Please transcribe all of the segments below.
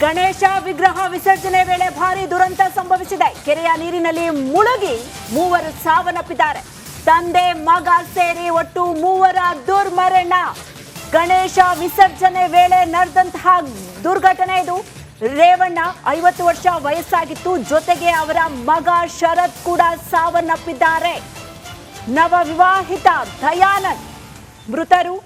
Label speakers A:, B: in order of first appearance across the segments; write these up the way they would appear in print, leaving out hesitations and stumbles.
A: ಗಣೇಶ ವಿಗ್ರಹ ವಿಸರ್ಜನೆ ವೇಳೆ ಭಾರಿ ದುರಂತ ಸಂಭವಿಸಿದೆ. ಕೆರೆಯ ನೀರಿನಲ್ಲಿ ಮುಳುಗಿ ಮೂವರು ಸಾವನ್ನಪ್ಪಿದ್ದಾರೆ. ತಂದೆ ಮಗ ಸೇರಿ ಒಟ್ಟು ಮೂವರ ದುರ್ಮರಣ. ಗಣೇಶ ವಿಸರ್ಜನೆ ವೇಳೆ ನಡೆದಂತಹ ದುರ್ಘಟನೆ ಇದು. ರೇವಣ್ಣ 50 ವರ್ಷ ವಯಸ್ಸಾಗಿತ್ತು. ಜೊತೆಗೆ ಅವರ ಮಗ ಶರತ್ ಕೂಡ ಸಾವನ್ನಪ್ಪಿದ್ದಾರೆ. ನವ ವಿವಾಹಿತ ದಯಾನಂದ್ ಮೃತರು.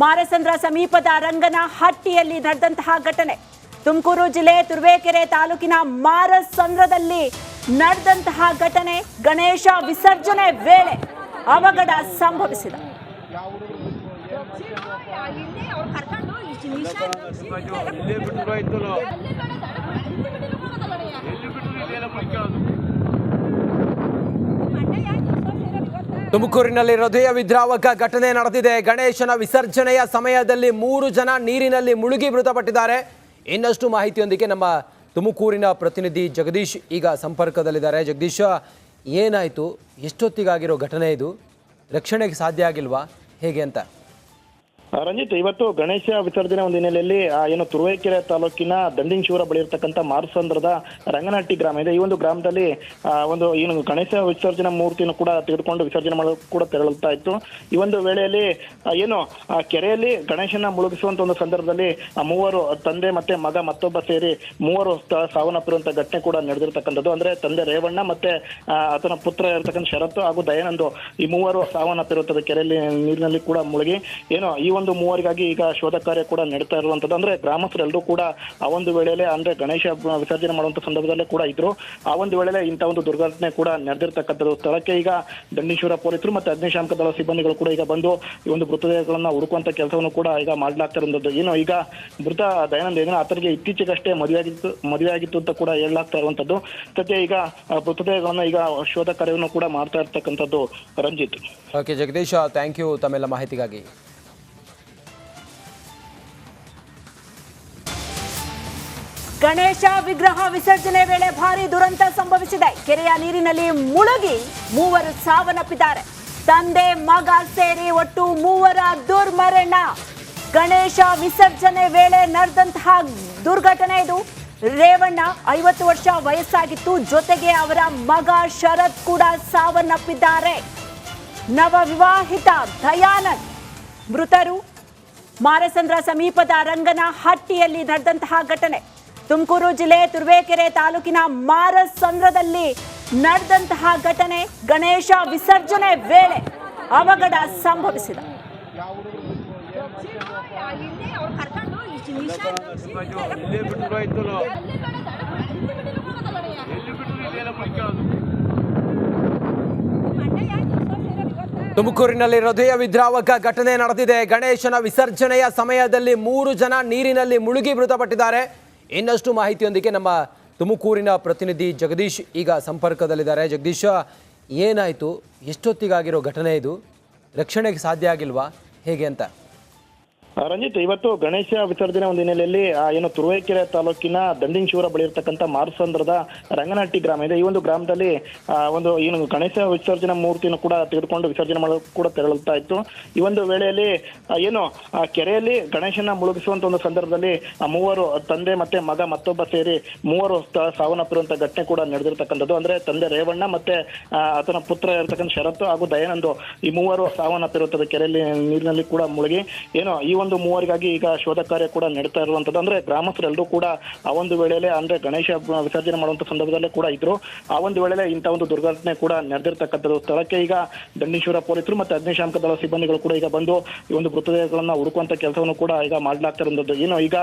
A: ಮಾರಸಂದ್ರ ಸಮೀಪದ ರಂಗನಹಟ್ಟಿಯಲ್ಲಿ ನಡೆದಂತಹ ಘಟನೆ. ತುಮಕೂರು ಜಿಲ್ಲೆ ತುರುವೇಕೆರೆ ತಾಲೂಕಿನ ಮಾರಸಂದ್ರದಲ್ಲಿ ನಡೆದಂತಹ ಘಟನೆ. ಗಣೇಶ ವಿಸರ್ಜನೆ ವೇಳೆ ಅವಘಡ ಸಂಭವಿಸಿದೆ.
B: ತುಮಕೂರಿನಲ್ಲಿ ಹೃದಯ ವಿದ್ರಾವಕ ಘಟನೆ ನಡೆದಿದೆ. ಗಣೇಶನ ವಿಸರ್ಜನೆಯ ಸಮಯದಲ್ಲಿ 3 ಜನ ನೀರಿನಲ್ಲಿ ಮುಳುಗಿ ಮೃತಪಟ್ಟಿದ್ದಾರೆ. ಇನ್ನಷ್ಟು ಮಾಹಿತಿಯೊಂದಿಗೆ ನಮ್ಮ ತುಮಕೂರಿನ ಪ್ರತಿನಿಧಿ ಜಗದೀಶ್ ಈಗ ಸಂಪರ್ಕದಲ್ಲಿದ್ದಾರೆ. ಜಗದೀಶ, ಏನಾಯಿತು? ಎಷ್ಟೊತ್ತಿಗಾಗಿರೋ ಘಟನೆ ಇದು? ರಕ್ಷಣೆಗೆ ಸಾಧ್ಯ ಆಗಿಲ್ವಾ? ಹೇಗೆ ಅಂತ?
C: ರಂಜಿತ್, ಇವತ್ತು ಗಣೇಶ ವಿಸರ್ಜನೆ ಒಂದು ಹಿನ್ನೆಲೆಯಲ್ಲಿ ಏನು ತುರುವೇಕೆರೆ ತಾಲೂಕಿನ ದಂಡಿನಶಿವರ ಬಳಿ ಇರ್ತಕ್ಕಂಥ ಮಾರಸಂದ್ರದ ರಂಗನಹಟ್ಟಿ ಗ್ರಾಮ ಇದೆ. ಈ ಒಂದು ಗ್ರಾಮದಲ್ಲಿ ಒಂದು ಏನು ಗಣೇಶ ವಿಸರ್ಜನಾ ಮೂರ್ತಿಯನ್ನು ಕೂಡ ತೆಗೆದುಕೊಂಡು ವಿಸರ್ಜನೆ ಮಾಡಲು ಕೂಡ ತೆರಳುತ್ತಾ ಇತ್ತು. ಈ ಒಂದು ವೇಳೆಯಲ್ಲಿ ಏನು ಕೆರೆಯಲ್ಲಿ ಗಣೇಶನ ಮುಳುಗಿಸುವಂತ ಒಂದು ಸಂದರ್ಭದಲ್ಲಿ ಮೂವರು, ತಂದೆ ಮತ್ತೆ ಮಗ ಮತ್ತೊಬ್ಬ ಸೇರಿ ಮೂವರು ಸಾವನ್ನಪ್ಪಿರುವಂತಹ ಘಟನೆ ಕೂಡ ನಡೆದಿರ್ತಕ್ಕಂಥದ್ದು. ಅಂದ್ರೆ ತಂದೆ ರೇವಣ್ಣ ಮತ್ತೆ ಆತನ ಪುತ್ರ ಇರತಕ್ಕಂಥ ಶರತ್ ಹಾಗೂ ದಯಾನಂದ್, ಈ ಮೂವರು ಸಾವನ್ನಪ್ಪಿರುತ್ತದೆ ಕೆರೆಯಲ್ಲಿ ನೀರಿನಲ್ಲಿ ಕೂಡ ಮುಳುಗಿ. ಏನು ಈ ಒಂದು ಮೂವರಿಗಾಗಿ ಈಗ ಶೋಧ ಕಾರ್ಯ ಕೂಡ ನಡೀತಾ ಇರುವಂತದ್ದು. ಅಂದ್ರೆ ಗ್ರಾಮಸ್ಥರೆಲ್ಲರೂ ಕೂಡ ಆ ಒಂದು ವೇಳೆಯಲ್ಲಿ ಅಂದ್ರೆ ಗಣೇಶ ವಿಸರ್ಜನೆ ಮಾಡುವಂತ ಸಂದರ್ಭದಲ್ಲೇ ಕೂಡ ಇದ್ರು. ಆ ಒಂದು ವೇಳೆಯಲ್ಲಿ ಇಂಥ ಒಂದು ದುರ್ಘಟನೆ ಕೂಡ ನಡೆದಿರ್ತಕ್ಕಂಥದ್ದು. ಸ್ಥಳಕ್ಕೆ ಈಗ ದಂಡಿನಶಿವರ ಪೊಲೀಸರು ಮತ್ತೆ ಅಗ್ನಿಶಾಮಕ ದಳ ಸಿಬ್ಬಂದಿಗಳು ಕೂಡ ಈಗ ಬಂದು ಈ ಒಂದು ಮೃತದೇಹಗಳನ್ನ ಹುಡುಕುವಂತ ಕೆಲಸವನ್ನು ಕೂಡ ಈಗ ಮಾಡ್ಲಾಗ್ತಾ ಇರುವಂತದ್ದು. ಏನು ಈಗ ಮೃತ ದಯಾನಂದ್ ಏನೋ ಆತನಿಗೆ ಇತ್ತೀಚೆಗಷ್ಟೇ ಮದುವೆ ಆಗಿತ್ತು ಅಂತ ಕೂಡ ಹೇಳಲಾಗ್ತಾ ಇರುವಂತದ್ದು. ಸದ್ಯ ಈಗ ಮೃತದೇಹಗಳನ್ನ ಈಗ ಶೋಧ ಕಾರ್ಯವನ್ನು ಕೂಡ ಮಾಡ್ತಾ ಇರ್ತಕ್ಕಂಥದ್ದು. Ranjith.
B: Okay Jagadisha, thank you ತಮ್ಮೆಲ್ಲ ಮಾಹಿತಿಗಾಗಿ.
A: ಗಣೇಶ ವಿಗ್ರಹ ವಿಸರ್ಜನೆ ವೇಳೆ ಭಾರಿ ದುರಂತ ಸಂಭವಿಸಿದೆ. ಕೆರೆಯ ನೀರಿನಲ್ಲಿ ಮುಳುಗಿ ಮೂವರು ಸಾವನ್ನಪ್ಪಿದ್ದಾರೆ. ತಂದೆ ಮಗ ಸೇರಿ ಒಟ್ಟು ಮೂವರ ದುರ್ಮರಣ. ಗಣೇಶ ವಿಸರ್ಜನೆ ವೇಳೆ ನಡೆದಂತಹ ದುರ್ಘಟನೆ ಇದು. ರೇವಣ್ಣ 50 ವರ್ಷ ವಯಸ್ಸಾಗಿತ್ತು. ಜೊತೆಗೆ ಅವರ ಮಗ ಶರತ್ ಕೂಡ ಸಾವನ್ನಪ್ಪಿದ್ದಾರೆ. ನವ ವಿವಾಹಿತ ದಯಾನಂದ್ ಮೃತರು. ಮಾರಸಂದ್ರ ಸಮೀಪದ ರಂಗನಹಟ್ಟಿಯಲ್ಲಿ ನಡೆದಂತಹ ಘಟನೆ. ತುಮಕೂರು ಜಿಲ್ಲೆ ತುರುವೇಕೆರೆ ತಾಲೂಕಿನ ಮಾರಸಂದ್ರದಲ್ಲಿ ನಡೆದಂತಹ ಘಟನೆ. ಗಣೇಶ ವಿಸರ್ಜನೆ ವೇಳೆ ಅವಘಡ ಸಂಭವಿಸಿದೆ.
B: ತುಮಕೂರಿನಲ್ಲಿ ಹೃದಯ ವಿದ್ರಾವಕ ಘಟನೆ ನಡೆದಿದೆ. ಗಣೇಶನ ವಿಸರ್ಜನೆಯ ಸಮಯದಲ್ಲಿ 3 ಜನ ನೀರಿನಲ್ಲಿ ಮುಳುಗಿ ಮೃತಪಟ್ಟಿದ್ದಾರೆ. ಇನ್ನಷ್ಟು ಮಾಹಿತಿಯೊಂದಿಗೆ ನಮ್ಮ ತುಮಕೂರಿನ ಪ್ರತಿನಿಧಿ ಜಗದೀಶ್ ಈಗ ಸಂಪರ್ಕದಲ್ಲಿದ್ದಾರೆ. ಜಗದೀಶ, ಏನಾಯಿತು? ಎಷ್ಟೊತ್ತಿಗಾಗಿರೋ ಘಟನೆ ಇದು? ರಕ್ಷಣೆಗೆ ಸಾಧ್ಯ ಆಗಿಲ್ವಾ? ಹೇಗೆ ಅಂತ?
C: ರಂಜಿತ್, ಇವತ್ತು ಗಣೇಶ ವಿಸರ್ಜನೆ ಒಂದು ಹಿನ್ನೆಲೆಯಲ್ಲಿ ಏನು ತುರುವೇಕೆರೆ ತಾಲೂಕಿನ ದಂಡಿನಶಿವರ ಬಳಿ ಇರ್ತಕ್ಕಂಥ ಮಾರಸಂದ್ರದ ರಂಗನಹಟ್ಟಿ ಗ್ರಾಮ ಇದೆ. ಈ ಒಂದು ಗ್ರಾಮದಲ್ಲಿ ಒಂದು ಏನು ಗಣೇಶ ವಿಸರ್ಜನಾ ಮೂರ್ತಿಯನ್ನು ಕೂಡ ತೆಗೆದುಕೊಂಡು ವಿಸರ್ಜನೆ ಮಾಡಲು ಕೂಡ ತೆರಳುತ್ತಾ ಇತ್ತು. ಈ ಒಂದು ವೇಳೆಯಲ್ಲಿ ಏನು ಕೆರೆಯಲ್ಲಿ ಗಣೇಶನ ಮುಳುಗಿಸುವಂತ ಒಂದು ಸಂದರ್ಭದಲ್ಲಿ ಮೂವರು, ತಂದೆ ಮತ್ತೆ ಮಗ ಮತ್ತೊಬ್ಬ ಸೇರಿ ಮೂವರು ಸಾವನ್ನಪ್ಪಿರುವಂತಹ ಘಟನೆ ಕೂಡ ನಡೆದಿರ್ತಕ್ಕಂಥದ್ದು. ಅಂದ್ರೆ ತಂದೆ ರೇವಣ್ಣ ಮತ್ತೆ ಆತನ ಪುತ್ರ ಇರತಕ್ಕಂಥ ಶರತ್ ಹಾಗೂ ದಯಾನಂದ್, ಈ ಮೂವರು ಸಾವನ್ನಪ್ಪಿರುತ್ತದೆ ಕೆರೆಯಲ್ಲಿ ನೀರಿನಲ್ಲಿ ಕೂಡ ಮುಳುಗಿ. ಏನು ಈ ಒಂದು ಮೂವರಿಗಾಗಿ ಈಗ ಶೋಧ ಕಾರ್ಯ ಕೂಡ ನಡೀತಾ ಇರುವಂತದ್ದು. ಅಂದ್ರೆ ಗ್ರಾಮಸ್ಥರೆಲ್ಲರೂ ಕೂಡ ಆ ಒಂದು ವೇಳೆಯಲ್ಲಿ ಅಂದ್ರೆ ಗಣೇಶ ವಿಸರ್ಜನೆ ಮಾಡುವಂತ ಸಂದರ್ಭದಲ್ಲೇ ಕೂಡ ಇದ್ರು. ಆ ಒಂದು ವೇಳೆಯಲ್ಲಿ ಇಂಥ ಒಂದು ದುರ್ಘಟನೆ ಕೂಡ ನಡೆದಿರ್ತಕ್ಕಂಥದ್ದು. ಸ್ಥಳಕ್ಕೆ ಈಗ ದಂಡಿನಶಿವರ ಪೊಲೀಸರು ಮತ್ತೆ ಅಗ್ನಿಶಾಮಕ ದಳ ಸಿಬ್ಬಂದಿಗಳು ಕೂಡ ಈಗ ಬಂದು ಈ ಒಂದು ಮೃತದೇಹಗಳನ್ನ ಹುಡುಕುವಂತ ಕೆಲಸವನ್ನು ಕೂಡ ಈಗ ಮಾಡ್ಲಾಗ್ತಾ ಇರುವಂತದ್ದು. ಏನು ಈಗ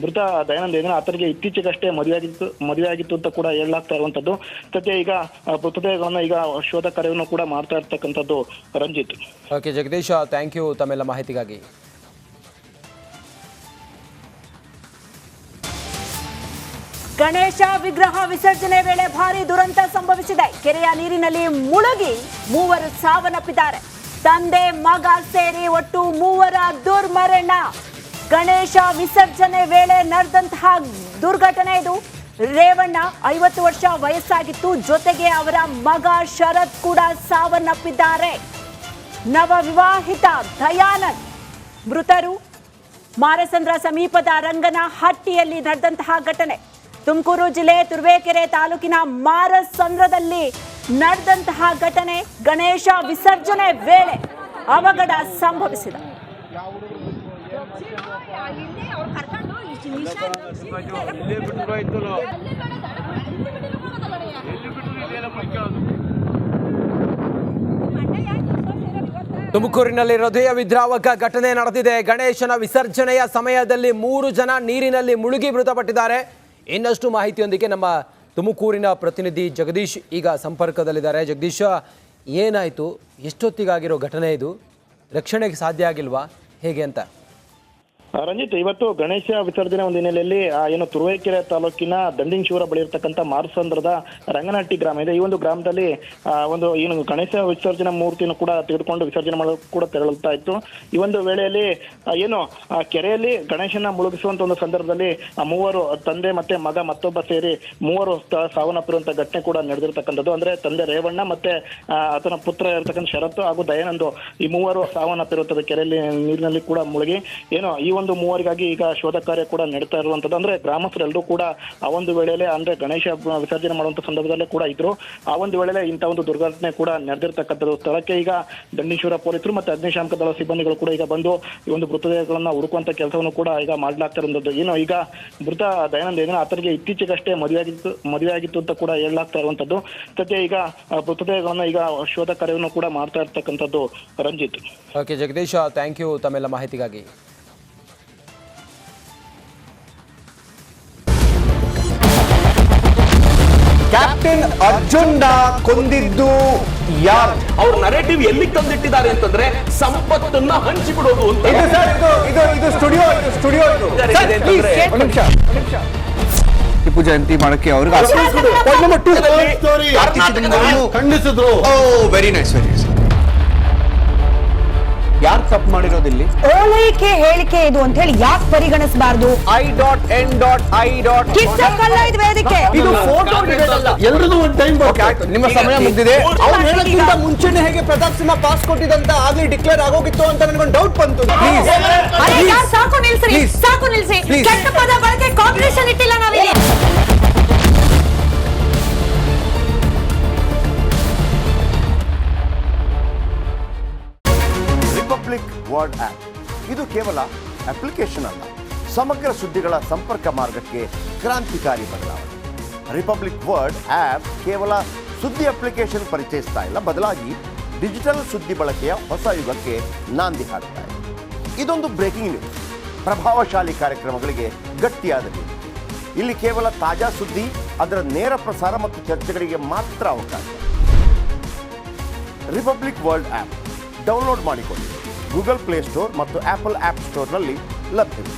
C: ಮೃತ ದಯಾನಂದ್ ಏನೋ ಆತನಿಗೆ ಇತ್ತೀಚೆಗಷ್ಟೇ ಮದುವೆ ಆಗಿತ್ತು ಅಂತ ಕೂಡ ಹೇಳಲಾಗ್ತಾ ಇರುವಂತದ್ದು. ಸದ್ಯ ಈಗ ಮೃತದೇಹಗಳನ್ನ ಈಗ ಶೋಧ ಕಾರ್ಯವನ್ನು ಕೂಡ ಮಾಡ್ತಾ ಇರ್ತಕ್ಕಂಥದ್ದು. Ranjith.
B: Okay Jagadisha, thank you ತಮ್ಮೆಲ್ಲ ಮಾಹಿತಿಗಾಗಿ.
A: ಗಣೇಶ ವಿಗ್ರಹ ವಿಸರ್ಜನೆ ವೇಳೆ ಭಾರಿ ದುರಂತ ಸಂಭವಿಸಿದೆ. ಕೆರೆಯ ನೀರಿನಲ್ಲಿ ಮುಳುಗಿ ಮೂವರು ಸಾವನ್ನಪ್ಪಿದ್ದಾರೆ. ತಂದೆ ಮಗ ಸೇರಿ ಒಟ್ಟು ಮೂವರ ದುರ್ಮರಣ. ಗಣೇಶ ವಿಸರ್ಜನೆ ವೇಳೆ ನಡೆದಂತಹ ದುರ್ಘಟನೆ ಇದು. ರೇವಣ್ಣ 50 ವರ್ಷ ವಯಸ್ಸಾಗಿತ್ತು. ಜೊತೆಗೆ ಅವರ ಮಗ ಶರತ್ ಕೂಡ ಸಾವನ್ನಪ್ಪಿದ್ದಾರೆ. ನವ ವಿವಾಹಿತ ದಯಾನಂದ್ ಮೃತರು. ಮಾರಸಂದ್ರ ಸಮೀಪದ ರಂಗನಹಟ್ಟಿಯಲ್ಲಿ ನಡೆದಂತಹ ಘಟನೆ. ತುಮಕೂರು ಜಿಲ್ಲೆ ತುರುವೇಕೆರೆ ತಾಲೂಕಿನ ಮಾರಸಂದ್ರದಲ್ಲಿ ನಡೆದಂತಹ ಘಟನೆ. ಗಣೇಶ ವಿಸರ್ಜನೆ ವೇಳೆ ಅವಘಡ ಸಂಭವಿಸಿದೆ.
B: ತುಮಕೂರಿನಲ್ಲಿ ಹೃದಯ ವಿದ್ರಾವಕ ಘಟನೆ ನಡೆದಿದೆ. ಗಣೇಶನ ವಿಸರ್ಜನೆಯ ಸಮಯದಲ್ಲಿ 3 ಜನ ನೀರಿನಲ್ಲಿ ಮುಳುಗಿ ಮೃತಪಟ್ಟಿದ್ದಾರೆ. ಇನ್ನಷ್ಟು ಮಾಹಿತಿಯೊಂದಿಗೆ ನಮ್ಮ ತುಮಕೂರಿನ ಪ್ರತಿನಿಧಿ ಜಗದೀಶ್ ಈಗ ಸಂಪರ್ಕದಲ್ಲಿದ್ದಾರೆ. ಜಗದೀಶ, ಏನಾಯಿತು? ಎಷ್ಟೊತ್ತಿಗಾಗಿರೋ ಘಟನೆ ಇದು? ರಕ್ಷಣೆಗೆ ಸಾಧ್ಯ ಆಗಿಲ್ವಾ? ಹೇಗೆ ಅಂತ?
C: ರಂಜಿತ್, ಇವತ್ತು ಗಣೇಶ ವಿಸರ್ಜನೆ ಒಂದು ಹಿನ್ನೆಲೆಯಲ್ಲಿ ಏನು ತುರುವೇಕೆರೆ ತಾಲೂಕಿನ ದಂಡಿನಶಿವರ ಬಳಿ ಇರತಕ್ಕಂಥ ಮಾರಸಂದ್ರದ ರಂಗನಹಟ್ಟಿ ಗ್ರಾಮ ಇದೆ. ಈ ಒಂದು ಗ್ರಾಮದಲ್ಲಿ ಒಂದು ಏನು ಗಣೇಶ ವಿಸರ್ಜನಾ ಮೂರ್ತಿಯನ್ನು ಕೂಡ ತೆಗೆದುಕೊಂಡು ವಿಸರ್ಜನೆ ಮಾಡೋಕೆ ಕೂಡ ತೆರಳುತ್ತಾ ಇತ್ತು. ಈ ಒಂದು ವೇಳೆಯಲ್ಲಿ ಏನು ಕೆರೆಯಲ್ಲಿ ಗಣೇಶನ ಮುಳುಗಿಸುವಂತ ಒಂದು ಸಂದರ್ಭದಲ್ಲಿ 3 ತಂದೆ ಮತ್ತೆ ಮಗ ಮತ್ತೊಬ್ಬ ಸೇರಿ 3 ಸಾವನ್ನಪ್ಪಿರುವಂತಹ ಘಟನೆ ಕೂಡ ನಡೆದಿರ್ತಕ್ಕಂಥದ್ದು. ಅಂದ್ರೆ ತಂದೆ ರೇವಣ್ಣ ಮತ್ತೆ ಆತನ ಪುತ್ರ ಇರತಕ್ಕಂಥ ಶರತ್ ಹಾಗೂ ದಯಾನಂದ್, ಈ 3 ಸಾವನ್ನಪ್ಪಿರುವಂತದ್ದು ಕೆರೆಯಲ್ಲಿ ನೀರಿನಲ್ಲಿ ಕೂಡ ಮುಳುಗಿ. ಏನು ಈ ಒಂದು 3 ಈಗ ಶೋಧ ಕಾರ್ಯ ಕೂಡ ನಡೀತಾ ಇರುವಂತದ್ದು. ಅಂದ್ರೆ ಗ್ರಾಮಸ್ಥರೆಲ್ಲರೂ ಕೂಡ ಆ ಒಂದು ವೇಳೆಯಲ್ಲಿ ಅಂದ್ರೆ ಗಣೇಶ ವಿಸರ್ಜನೆ ಮಾಡುವಂತ ಸಂದರ್ಭದಲ್ಲೇ ಕೂಡ ಇದ್ರು. ಆ ಒಂದು ವೇಳೆಯಲ್ಲಿ ಇಂತಹ ಒಂದು ದುರ್ಘಟನೆ ಕೂಡ ನಡೆದಿರ್ತಕ್ಕಂಥದ್ದು. ಸ್ಥಳಕ್ಕೆ ಈಗ ದಂಡಿನಶಿವರ ಪೊಲೀಸರು ಮತ್ತೆ ಅಗ್ನಿಶಾಮಕ ದಳ ಸಿಬ್ಬಂದಿಗಳು ಕೂಡ ಈಗ ಬಂದು ಈ ಒಂದು ಮೃತದೇಹಗಳನ್ನ ಹುಡುಕುವಂತ ಕೆಲಸವನ್ನು ಕೂಡ ಈಗ ಮಾಡ್ಲಾಗ್ತಾ ಇರುವಂತದ್ದು. ಏನು ಈಗ ಮೃತ ದಯಾನಂದ್ ಏನೋ ಆತನಿಗೆ ಇತ್ತೀಚೆಗಷ್ಟೇ ಮದುವೆ ಆಗಿತ್ತು ಅಂತ ಕೂಡ ಹೇಳಲಾಗ್ತಾ ಇರುವಂತದ್ದು. ಸದ್ಯ ಈಗ ಮೃತದೇಹಗಳನ್ನ ಈಗ ಶೋಧ ಕಾರ್ಯವನ್ನು ಕೂಡ ಮಾಡ್ತಾ ಇರ್ತಕ್ಕಂಥದ್ದು. Ranjith.
B: Okay Jagadisha, thank you ತಮ್ಮೆಲ್ಲ ಮಾಹಿತಿಗಾಗಿ.
D: ಕ್ಯಾಪ್ಟನ್ ಅರ್ಜುನ್ ಕೊಂದಿದ್ದು ಯಾರು?
E: ಅವ್ರ ನರೇಟಿವ್ ಎಲ್ಲಿ ತಂದಿಟ್ಟಿದ್ದಾರೆ ಅಂತಂದ್ರೆ ಸಂಪತ್ತನ್ನ ಹಂಚಿಬಿಡೋದು ಅಂತ.
D: ಇದು ಸ್ಟುಡಿಯೋ ಟಿಪ್ಪು ಜಯಂತಿ ಮಾಡಕ್ಕೆ ಅವ್ರಿಗೆ ಖಂಡಿಸಿದ್ರು. Very nice. ಯಾರು ತಪ್ಪು ಮಾಡಿರೋದಿಲ್ಲಿ?
F: ಓಲೈಕೆ ಹೇಳಿಕೆ ಇದು ಅಂತ ಹೇಳಿ ಯಾಕೆ ಪರಿಗಣಿಸಬಾರದು?
D: I.N.I.
F: ಇದು ವೇದಿಕೆ,
D: ಇದು ಫೋಟೋ ಎಲ್ರಿಗೂ ಒಂದು ಟೈಮ್. ನಿಮ್ಮ ಸಮಯ ಮುಗಿದಿದೆ. ಅವ್ರು ಹೇಳೋಕ್ಕಿಂತ ಮುಂಚೆನೆ ಹೇಗೆ ಪ್ರತಾಪ್ ಸಿಂಹ ಪಾಸ್ ಕೊಟ್ಟಿದಂತ ಆಗ್ಲಿ ಡಿಕ್ಲೇರ್ ಆಗೋಗಿತ್ತು ಅಂತ ನನಗೊಂದು ಡೌಟ್ ಬಂತು.
F: ಸಾಕು ನಿಲ್ಸಿ. ಕೆಟ್ಟ ಪದ ಬಳಕೆ ಕಾಂಪಿಟೇಷನ್ ಇಟ್ಟಿಲ್ಲ ನಾವಿಲ್ಲಿ.
G: ರಿಪಬ್ಲಿಕ್ ವರ್ಡ್ ಆಪ್ ಇದು ಕೇವಲ ಅಪ್ಲಿಕೇಶನ್ ಅಲ್ಲ, ಸಮಗ್ರ ಸುದ್ದಿಗಳ ಸಂಪರ್ಕ ಮಾರ್ಗಕ್ಕೆ ಕ್ರಾಂತಿಕಾರಿ ಬದಲಾವಣೆ. ರಿಪಬ್ಲಿಕ್ ವರ್ಡ್ ಆಪ್ ಕೇವಲ ಸುದ್ದಿ ಅಪ್ಲಿಕೇಶನ್ ಪರಿಚಯಿಸ್ತಾ ಇಲ್ಲ, ಬದಲಾಗಿ ಡಿಜಿಟಲ್ ಸುದ್ದಿ ಬಳಕೆಯ ಹೊಸ ಯುಗಕ್ಕೆ ನಾಂದಿ ಹಾಡ್ತಾ ಇದೆ. ಇದೊಂದು ಬ್ರೇಕಿಂಗ್ ನ್ಯೂಸ್, ಪ್ರಭಾವಶಾಲಿ ಕಾರ್ಯಕ್ರಮಗಳಿಗೆ ಗಟ್ಟಿಯಾದ ನ್ಯೂಸ್. ಇಲ್ಲಿ ಕೇವಲ ತಾಜಾ ಸುದ್ದಿ, ಅದರ ನೇರ ಪ್ರಸಾರ ಮತ್ತು ಚರ್ಚೆಗಳಿಗೆ ಮಾತ್ರ ಅವಕಾಶ. ರಿಪಬ್ಲಿಕ್ ವರ್ಲ್ಡ್ ಆಪ್ ಡೌನ್ಲೋಡ್ ಮಾಡಿಕೊಳ್ಳಿ. ಗೂಗಲ್ ಪ್ಲೇ ಸ್ಟೋರ್ ಮತ್ತು ಆಪಲ್ ಆಪ್ ಸ್ಟೋರ್ನಲ್ಲಿ ಲಭ್ಯವಿದೆ.